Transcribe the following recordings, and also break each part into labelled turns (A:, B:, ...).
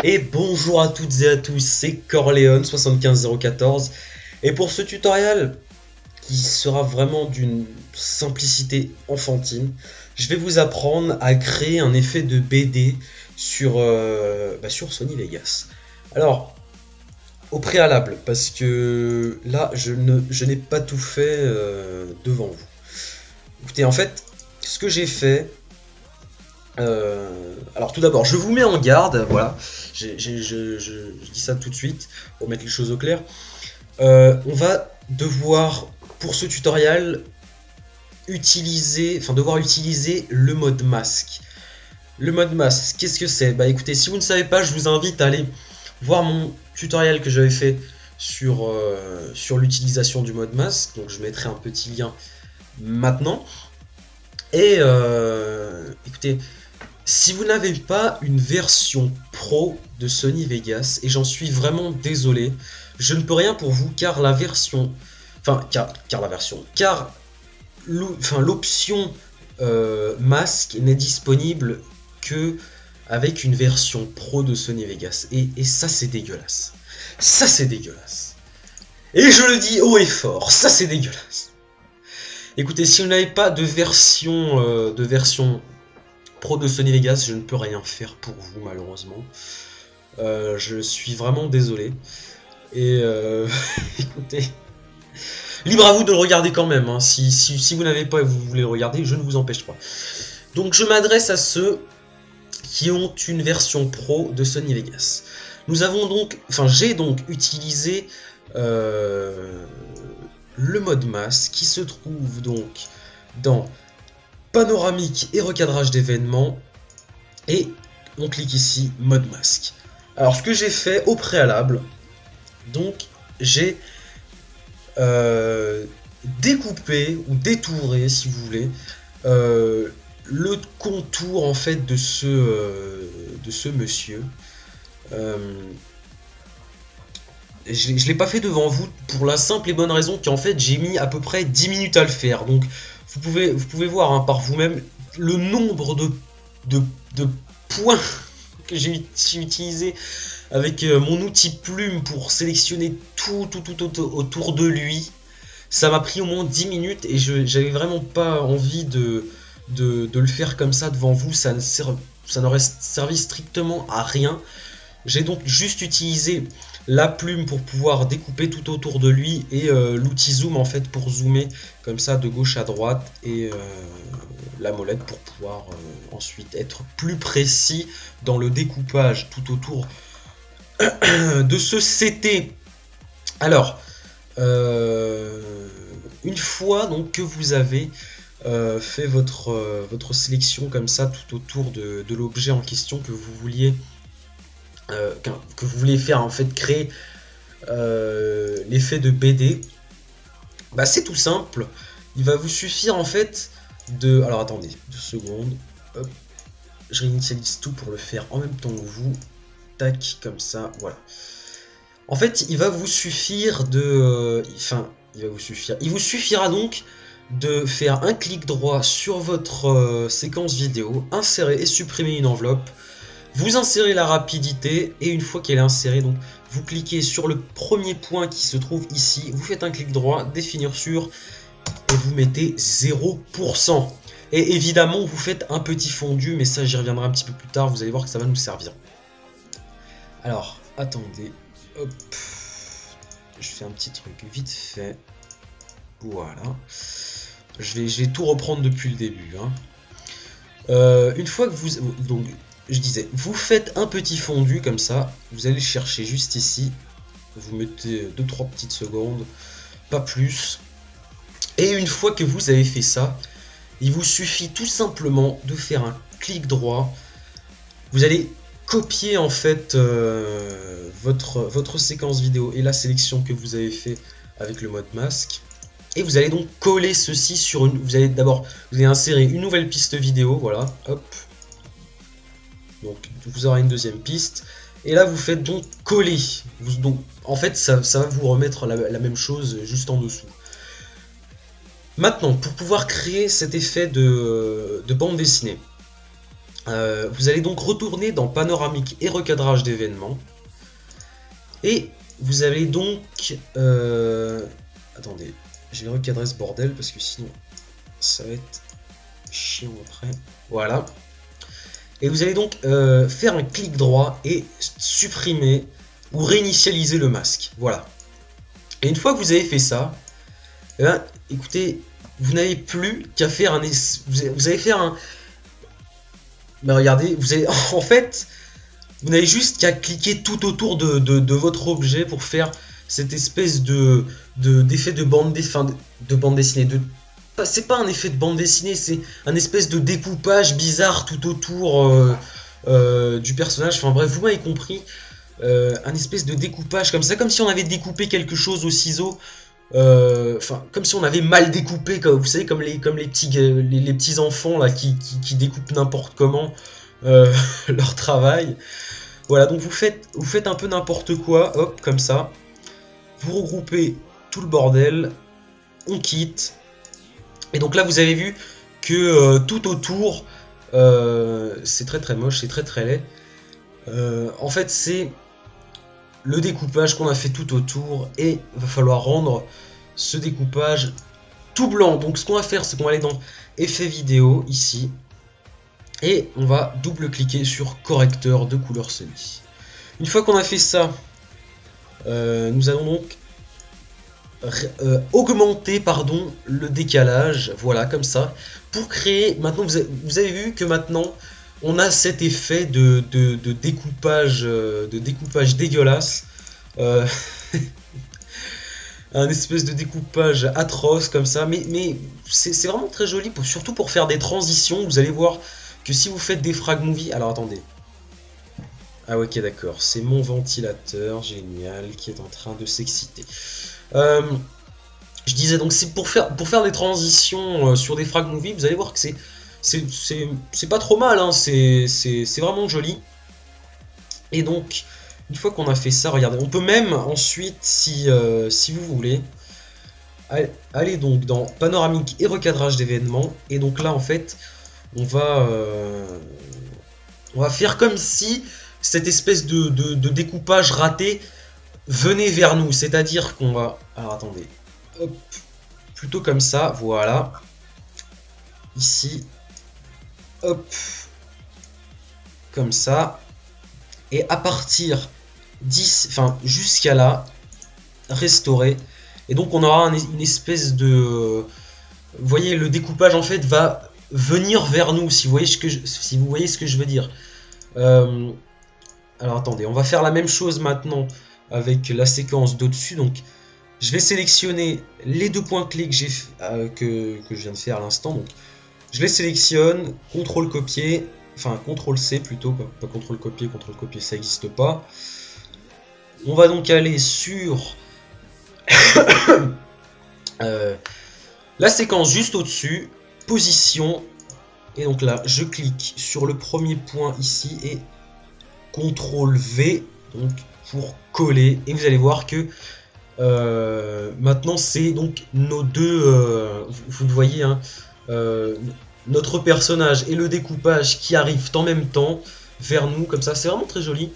A: Et bonjour à toutes et à tous, c'est Corleone75014 et pour ce tutoriel qui sera vraiment d'une simplicité enfantine, je vais vous apprendre à créer un effet de BD sur Sony Vegas. Alors, au préalable, parce que là je n'ai pas tout fait devant vous. Écoutez, en fait, ce que j'ai fait, alors tout d'abord, je vous mets en garde, voilà, je dis ça tout de suite pour mettre les choses au clair. On va devoir, pour ce tutoriel, devoir utiliser le mode masque. Le mode masque, qu'est-ce que c'est? Bah écoutez, si vous ne savez pas, je vous invite à aller voir mon tutoriel que j'avais fait sur l'utilisation du mode masque, donc je mettrai un petit lien maintenant. Et écoutez, si vous n'avez pas une version pro de Sony Vegas, et j'en suis vraiment désolé, je ne peux rien pour vous car la version, car l'option masque n'est disponible que avec une version pro de Sony Vegas, et ça c'est dégueulasse, ça c'est dégueulasse, et je le dis haut et fort, ça c'est dégueulasse. Écoutez, si vous n'avez pas de version pro de Sony Vegas, je ne peux rien faire pour vous malheureusement. Je suis vraiment désolé. Et écoutez, libre à vous de le regarder quand même. Hein. Si vous n'avez pas et vous voulez le regarder, je ne vous empêche pas. Donc je m'adresse à ceux qui ont une version pro de Sony Vegas. J'ai donc utilisé le mode masque qui se trouve donc dans panoramique et recadrage d'événements, et on clique ici mode masque. Alors ce que j'ai fait au préalable, donc j'ai découpé ou détouré si vous voulez le contour en fait de ce monsieur. Je l'ai pas fait devant vous pour la simple et bonne raison qu'en fait j'ai mis à peu près 10 minutes à le faire. Donc vous pouvez voir hein, par vous-même le nombre de points que j'ai utilisé avec mon outil plume pour sélectionner tout autour de lui. Ça m'a pris au moins 10 minutes et j'avais vraiment pas envie de le faire comme ça devant vous. Ça n'aurait servi strictement à rien. J'ai donc juste utilisé la plume pour pouvoir découper tout autour de lui et l'outil zoom en fait pour zoomer comme ça de gauche à droite, et la molette pour pouvoir ensuite être plus précis dans le découpage tout autour de ce CT. Alors une fois donc que vous avez fait votre sélection comme ça tout autour de l'objet en question que vous vouliez faire en fait créer l'effet de BD, bah c'est tout simple. Il va vous suffire en fait de... Alors attendez 2 secondes, hop, je réinitialise tout pour le faire en même temps que vous, tac, comme ça, voilà. En fait il va vous suffire de... il vous suffira donc de faire un clic droit sur votre séquence vidéo, insérer et supprimer une enveloppe. Vous insérez la rapidité et une fois qu'elle est insérée, donc vous cliquez sur le premier point qui se trouve ici, vous faites un clic droit, définir sur, et vous mettez 0%. Et évidemment vous faites un petit fondu, mais ça j'y reviendrai un petit peu plus tard, vous allez voir que ça va nous servir. Alors attendez, hop, je fais un petit truc vite fait, voilà, je vais tout reprendre depuis le début. Hein. Une fois que vous... Donc, je disais, vous faites un petit fondu comme ça, vous allez chercher juste ici, vous mettez 2-3 petites secondes, pas plus. Et une fois que vous avez fait ça, il vous suffit tout simplement de faire un clic droit. Vous allez copier en fait votre séquence vidéo et la sélection que vous avez fait avec le mode masque. Et vous allez donc coller ceci sur une... Vous allez insérer une nouvelle piste vidéo, voilà, hop. Donc vous aurez une deuxième piste. Et là vous faites donc coller. Donc en fait ça va vous remettre la même chose juste en dessous. Maintenant pour pouvoir créer cet effet de bande dessinée, Vous allez donc retourner dans panoramique et recadrage d'événements. Et vous allez donc... Attendez, je vais recadrer ce bordel parce que sinon ça va être chiant après. Voilà. Et vous allez donc faire un clic droit et supprimer ou réinitialiser le masque. Voilà. Et une fois que vous avez fait ça, eh ben, écoutez, vous n'avez plus qu'à faire un... Vous allez faire un... Mais regardez, vous avez... En fait, vous n'avez juste qu'à cliquer tout autour de votre objet pour faire cette espèce d'effet de bande dessinée. C'est pas un effet de bande dessinée, c'est un espèce de découpage bizarre tout autour du personnage. Enfin bref, vous m'avez compris. Un espèce de découpage comme ça, comme si on avait découpé quelque chose au ciseau. Enfin, comme si on avait mal découpé, comme, vous savez, comme les petits enfants là qui découpent n'importe comment leur travail. Voilà, donc vous faites un peu n'importe quoi, hop, comme ça. Vous regroupez tout le bordel, on quitte. Et donc là, vous avez vu que tout autour, c'est très moche, c'est très laid. En fait, c'est le découpage qu'on a fait tout autour et il va falloir rendre ce découpage tout blanc. Donc ce qu'on va faire, c'est qu'on va aller dans effet vidéo ici et on va double-cliquer sur correcteur de couleur semi. Une fois qu'on a fait ça, nous allons donc augmenter le décalage, voilà, comme ça, pour créer, maintenant vous avez vu que maintenant on a cet effet de découpage dégueulasse, un espèce de découpage atroce comme ça, mais c'est vraiment très joli, surtout pour faire des transitions. Vous allez voir que si vous faites des frag movies, alors attendez, ah ok d'accord, c'est mon ventilateur génial qui est en train de s'exciter. Je disais donc c'est pour faire des transitions sur des frag movies, vous allez voir que c'est pas trop mal, hein, c'est vraiment joli. Et donc une fois qu'on a fait ça, regardez, on peut même ensuite, si vous voulez, aller donc dans panoramique et recadrage d'événements. Et donc là en fait, on va faire comme si cette espèce de découpage raté venait vers nous. C'est-à-dire qu'on va... Alors attendez. Hop. Plutôt comme ça, voilà. Ici. Hop. Comme ça. Et à partir enfin jusqu'à là, restaurer. Et donc on aura une espèce de... vous voyez, le découpage en fait va venir vers nous, si vous voyez ce que je veux dire. Alors attendez, on va faire la même chose maintenant avec la séquence d'au-dessus. Donc je vais sélectionner les deux points clés que je viens de faire à l'instant. Donc je les sélectionne, CTRL copier, enfin CTRL C plutôt, pas CTRL copier ça n'existe pas. On va donc aller sur la séquence juste au-dessus, position, et donc là je clique sur le premier point ici et CTRL V donc pour coller, et vous allez voir que maintenant c'est donc nos deux, vous le voyez, hein, notre personnage et le découpage qui arrivent en même temps vers nous, comme ça, c'est vraiment très joli.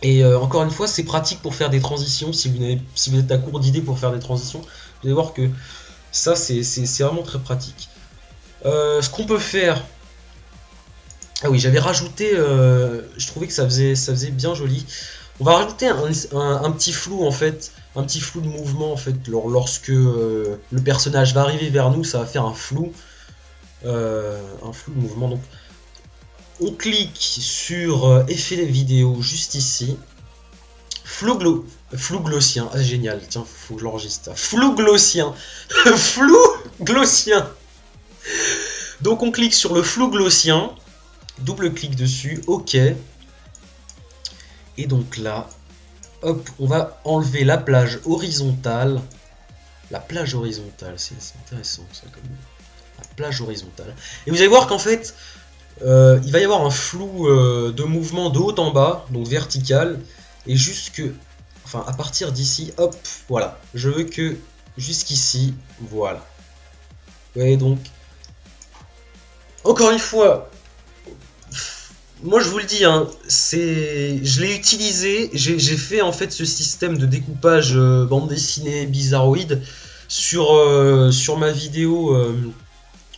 A: Et encore une fois, c'est pratique pour faire des transitions. Si vous êtes à court d'idées pour faire des transitions, vous allez voir que ça, c'est vraiment très pratique. Ce qu'on peut faire... Ah oui, j'avais rajouté... je trouvais que ça faisait bien joli. On va rajouter un petit flou, en fait. Un petit flou de mouvement, en fait. Lorsque le personnage va arriver vers nous, ça va faire un flou. Un flou de mouvement, donc... On clique sur effet vidéo juste ici. Flou glossien. Ah, génial. Tiens, faut que je l'enregistre. Flou glossien. Flou glossien. Donc on clique sur le flou glossien. Double clic dessus. OK. Et donc là, hop, on va enlever la plage horizontale. La plage horizontale, c'est intéressant ça comme la plage horizontale. Et vous allez voir qu'en fait, il va y avoir un flou de mouvement de haut en bas, donc vertical, et enfin à partir d'ici, hop, voilà, je veux que jusqu'ici, voilà. Vous voyez donc, encore une fois, moi je vous le dis, hein, je l'ai utilisé, j'ai fait en fait ce système de découpage bande dessinée bizarroïde sur ma vidéo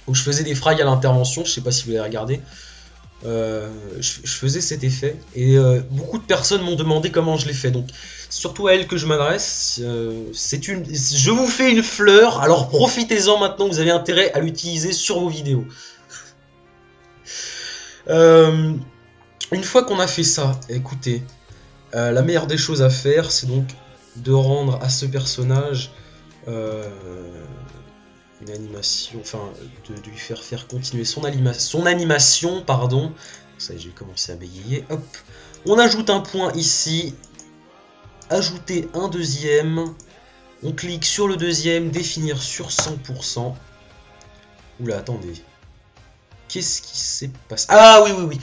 A: où je faisais des frags à l'intervention, je sais pas si vous l'avez regardé. Je faisais cet effet et beaucoup de personnes m'ont demandé comment je l'ai fait, donc surtout à elles que je m'adresse. Je vous fais une fleur, alors profitez-en maintenant, vous avez intérêt à l'utiliser sur vos vidéos. Une fois qu'on a fait ça, écoutez, la meilleure des choses à faire, c'est donc de rendre à ce personnage une animation, enfin, de lui faire continuer son animation, pardon. Ça y est, j'ai commencé à bégayer. Hop, on ajoute un point ici, ajouter un deuxième, on clique sur le deuxième, définir sur 100%. Oula, attendez. Qu'est-ce qui s'est passé? Ah oui, oui, oui.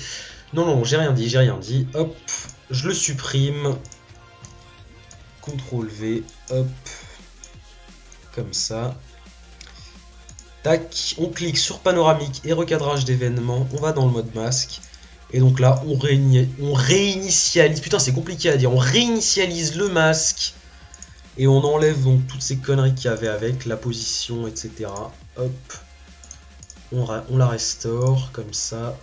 A: Non, non, j'ai rien dit, j'ai rien dit. Hop, je le supprime. CTRL V, hop. Comme ça. Tac, on clique sur panoramique et recadrage d'événements. On va dans le mode masque. Et donc là, on réinitialise. Putain, c'est compliqué à dire. On réinitialise le masque. Et on enlève donc toutes ces conneries qu'il y avait avec, la position, etc. Hop. On la restaure comme ça.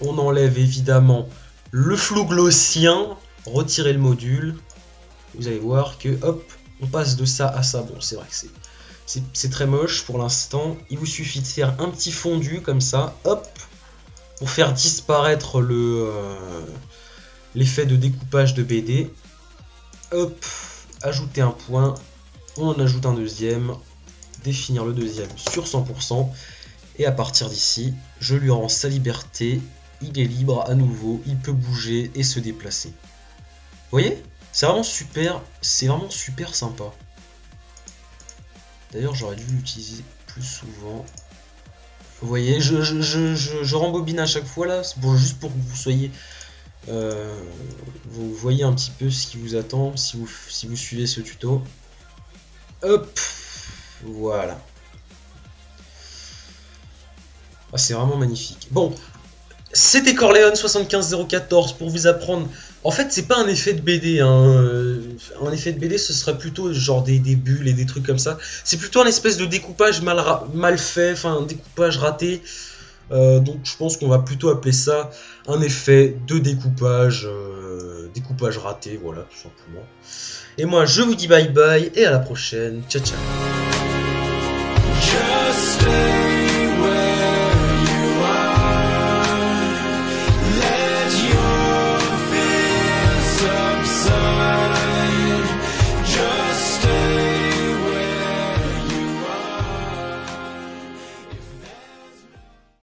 A: On enlève évidemment le flou glossien. Retirer le module. Vous allez voir que, hop, on passe de ça à ça. Bon, c'est vrai que c'est très moche pour l'instant. Il vous suffit de faire un petit fondu comme ça. Hop. Pour faire disparaître l'effet de découpage de BD. Hop. Ajouter un point. On en ajoute un deuxième. Définir le deuxième sur 100%. Et à partir d'ici, je lui rends sa liberté. Il est libre à nouveau. Il peut bouger et se déplacer. Vous voyez? C'est vraiment super sympa. D'ailleurs, j'aurais dû l'utiliser plus souvent. Vous voyez, je rembobine à chaque fois là, juste pour que vous soyez... vous voyez un petit peu ce qui vous attend si vous suivez ce tuto. Hop, voilà. Ah, c'est vraiment magnifique. Bon, c'était Corleone75014 pour vous apprendre. En fait, c'est pas un effet de BD. Hein. Un effet de BD, ce serait plutôt genre des bulles et des trucs comme ça. C'est plutôt un espèce de découpage mal fait, enfin un découpage raté. Donc je pense qu'on va plutôt appeler ça un effet de découpage, découpage raté, voilà, tout simplement. Et moi, je vous dis bye bye et à la prochaine. Ciao, ciao.